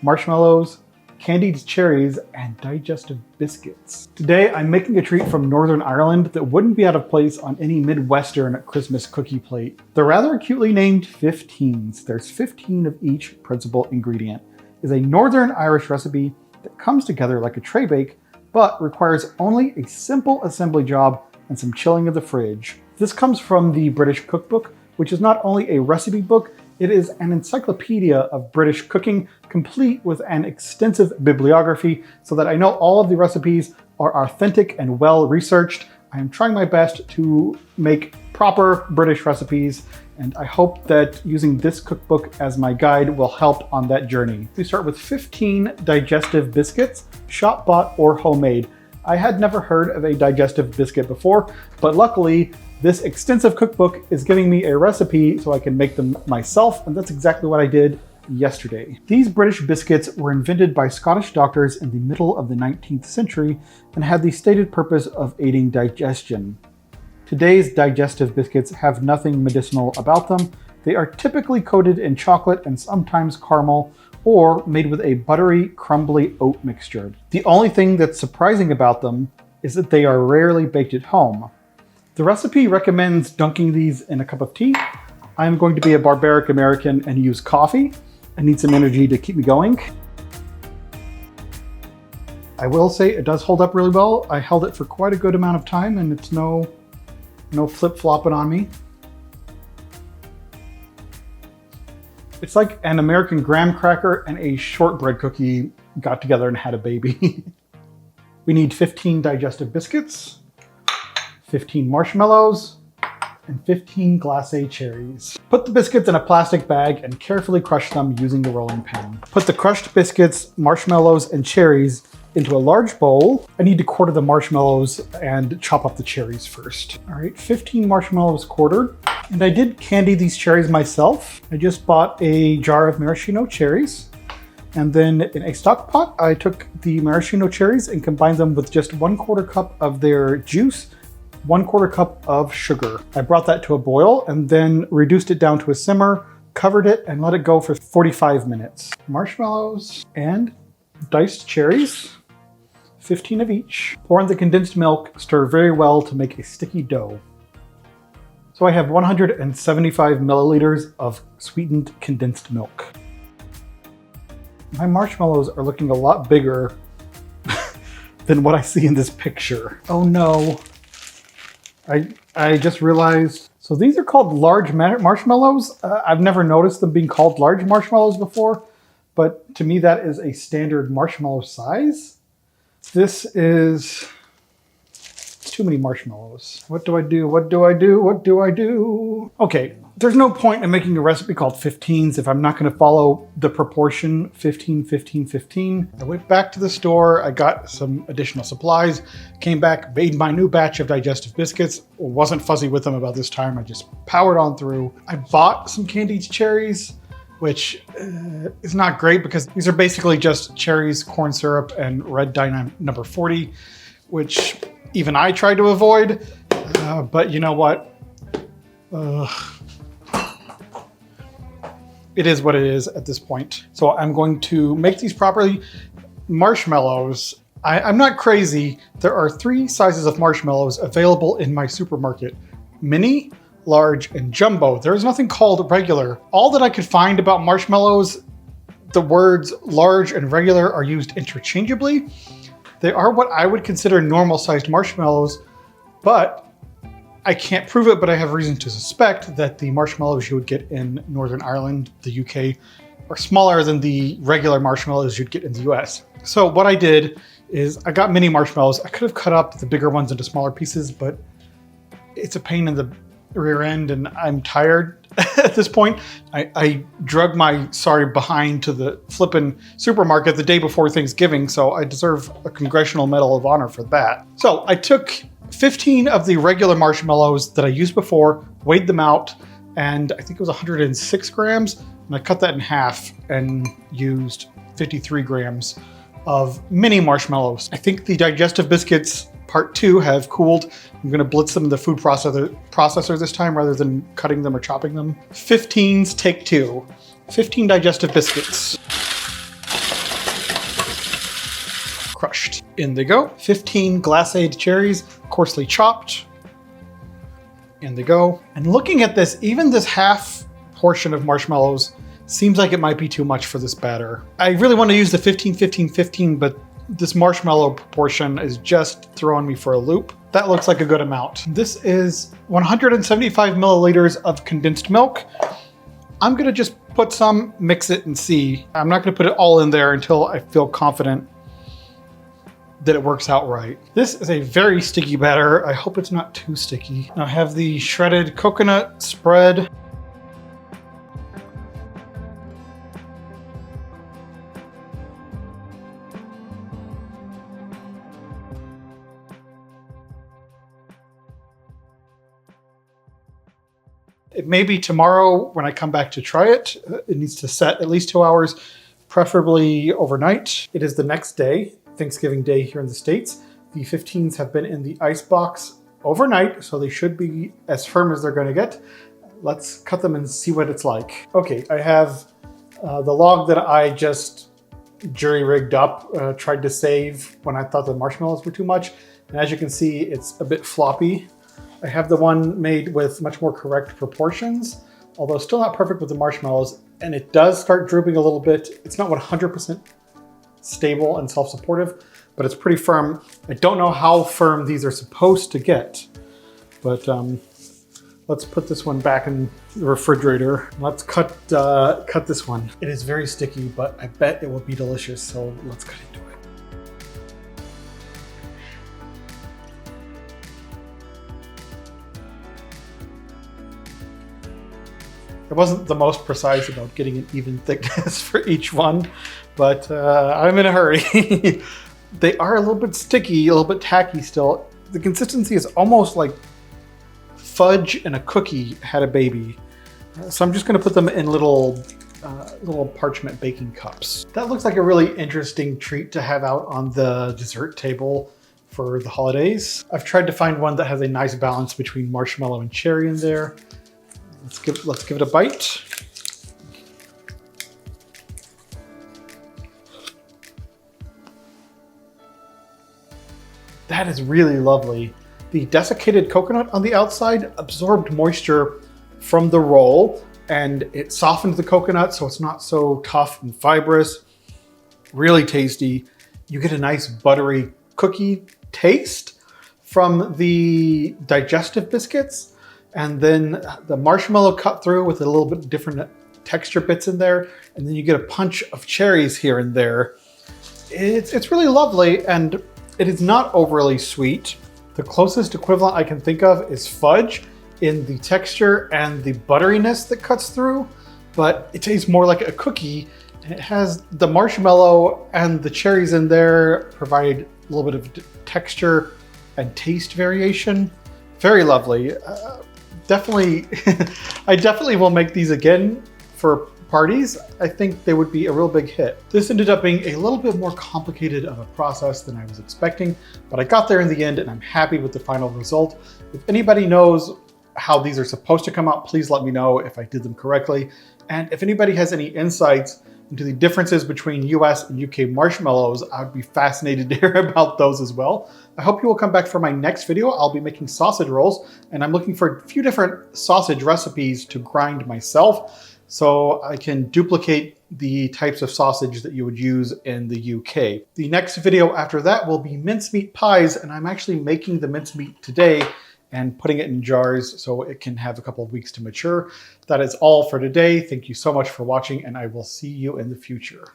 marshmallows, candied cherries, and digestive biscuits. Today, I'm making a treat from Northern Ireland that wouldn't be out of place on any Midwestern Christmas cookie plate. They're rather cutely named 15s. There's 15 of each principal ingredient. It's a Northern Irish recipe that comes together like a Traybake, but requires only a simple assembly job and some chilling of the fridge. This comes from the British Cookbook, which is not only a recipe book, it is an encyclopedia of British cooking, complete with an extensive bibliography so that I know all of the recipes are authentic and well researched. I am trying my best to make proper British recipes, and I hope that using this cookbook as my guide will help on that journey. We start with 15 digestive biscuits, shop-bought or homemade. I had never heard of a digestive biscuit before, but luckily this extensive cookbook is giving me a recipe so I can make them myself, and that's exactly what I did yesterday. These British biscuits were invented by Scottish doctors in the middle of the 19th century and had the stated purpose of aiding digestion. Today's digestive biscuits have nothing medicinal about them. They are typically coated in chocolate and sometimes caramel, or made with a buttery, crumbly oat mixture. The only thing that's surprising about them is that they are rarely baked at home. The recipe recommends dunking these in a cup of tea. I'm going to be a barbaric American and use coffee. I need some energy to keep me going. I will say it does hold up really well. I held it for quite a good amount of time and it's no flip-flopping on me. It's like an American graham cracker and a shortbread cookie got together and had a baby. We need 15 digestive biscuits, 15 marshmallows, and 15 glacé cherries. Put the biscuits in a plastic bag and carefully crush them using the rolling pin. Put the crushed biscuits, marshmallows, and cherries into a large bowl. I need to quarter the marshmallows and chop up the cherries first. All right, 15 marshmallows quartered. And I did candy these cherries myself. I just bought a jar of maraschino cherries. And then in a stock pot, I took the maraschino cherries and combined them with just 1/4 cup of their juice, 1/4 cup of sugar. I brought that to a boil and then reduced it down to a simmer, covered it, and let it go for 45 minutes. Marshmallows and diced cherries, 15 of each. Pour in the condensed milk, stir very well to make a sticky dough. So I have 175 milliliters of sweetened condensed milk. My marshmallows are looking a lot bigger than what I see in this picture. Oh no. I just realized, so these are called large marshmallows. I've never noticed them being called large marshmallows before, but to me that is a standard marshmallow size. This is too many marshmallows. What do I do? What do I do? What do I do? Okay, there's no point in making a recipe called 15s if I'm not gonna follow the proportion 15, 15, 15. I went back to the store, I got some additional supplies, came back, made my new batch of digestive biscuits. Wasn't fuzzy with them about this time, I just powered on through. I bought some candied cherries, which is not great because these are basically just cherries, corn syrup, and red dye number 40, which even I tried to avoid, but you know what? It is what it is at this point. So I'm going to make these properly. Marshmallows, I'm not crazy. There are 3 sizes of marshmallows available in my supermarket: mini, large, and jumbo. There's nothing called regular. All that I could find about marshmallows, the words large and regular are used interchangeably. They are what I would consider normal sized marshmallows, but I can't prove it, but I have reason to suspect that the marshmallows you would get in Northern Ireland, the UK, are smaller than the regular marshmallows you'd get in the US. So what I did is I got mini marshmallows. I could have cut up the bigger ones into smaller pieces, but it's a pain in the rear end and I'm tired at this point. I drug my sorry behind to the flippin' supermarket the day before Thanksgiving, so I deserve a Congressional Medal of Honor for that. So I took 15 of the regular marshmallows that I used before, weighed them out, and I think it was 106 grams, and I cut that in half and used 53 grams of mini marshmallows. I think the digestive biscuits part 2 have cooled. I'm gonna blitz them in the food processor this time rather than cutting them or chopping them. 15s take 2. 15 digestive biscuits. crushed. In they go. 15 glacé cherries, coarsely chopped. In they go. And looking at this, even this half portion of marshmallows seems like it might be too much for this batter. I really want to use the 15, 15, 15, but this marshmallow proportion is just throwing me for a loop. That looks like a good amount. This is 175 milliliters of condensed milk. I'm gonna just put some, mix it and see. I'm not gonna put it all in there until I feel confident that it works out right. This is a very sticky batter. I hope it's not too sticky. Now I have the shredded coconut spread. It may be tomorrow when I come back to try it. It needs to set at least 2 hours, preferably overnight. It is the next day, Thanksgiving Day here in the States. The 15s have been in the ice box overnight, so they should be as firm as they're gonna get. Let's cut them and see what it's like. Okay, I have the log that I just jury-rigged up, tried to save when I thought the marshmallows were too much. And as you can see, it's a bit floppy. I have the one made with much more correct proportions, although still not perfect with the marshmallows, and it does start drooping a little bit. It's not 100% stable and self-supportive, but it's pretty firm. I don't know how firm these are supposed to get, but let's put this one back in the refrigerator. Let's cut this one. It is very sticky, but I bet it will be delicious, so let's cut into it. I wasn't the most precise about getting an even thickness for each one, but I'm in a hurry. They are a little bit sticky, a little bit tacky still. The consistency is almost like fudge and a cookie had a baby. So I'm just gonna put them in little parchment baking cups. That looks like a really interesting treat to have out on the dessert table for the holidays. I've tried to find one that has a nice balance between marshmallow and cherry in there. Let's give it a bite. That is really lovely. The desiccated coconut on the outside absorbed moisture from the roll, and it softened the coconut so it's not so tough and fibrous. Really tasty. You get a nice buttery cookie taste from the Digestive Biscuits. And then the marshmallow cut through with a little bit different texture bits in there. And then you get a punch of cherries here and there. It's really lovely, and it is not overly sweet. The closest equivalent I can think of is fudge in the texture and the butteriness that cuts through, but it tastes more like a cookie, and it has the marshmallow and the cherries in there provide a little bit of texture and taste variation. Very lovely. Definitely, I definitely will make these again for parties. I think they would be a real big hit. This ended up being a little bit more complicated of a process than I was expecting, but I got there in the end and I'm happy with the final result. If anybody knows how these are supposed to come out, please let me know if I did them correctly. And if anybody has any insights into the differences between US and UK marshmallows, I would be fascinated to hear about those as well. I hope you will come back for my next video. I'll be making sausage rolls, and I'm looking for a few different sausage recipes to grind myself so I can duplicate the types of sausage that you would use in the UK. The next video after that will be mincemeat pies, and I'm actually making the mincemeat today and putting it in jars so it can have a couple of weeks to mature. That is all for today. Thank you so much for watching, and I will see you in the future.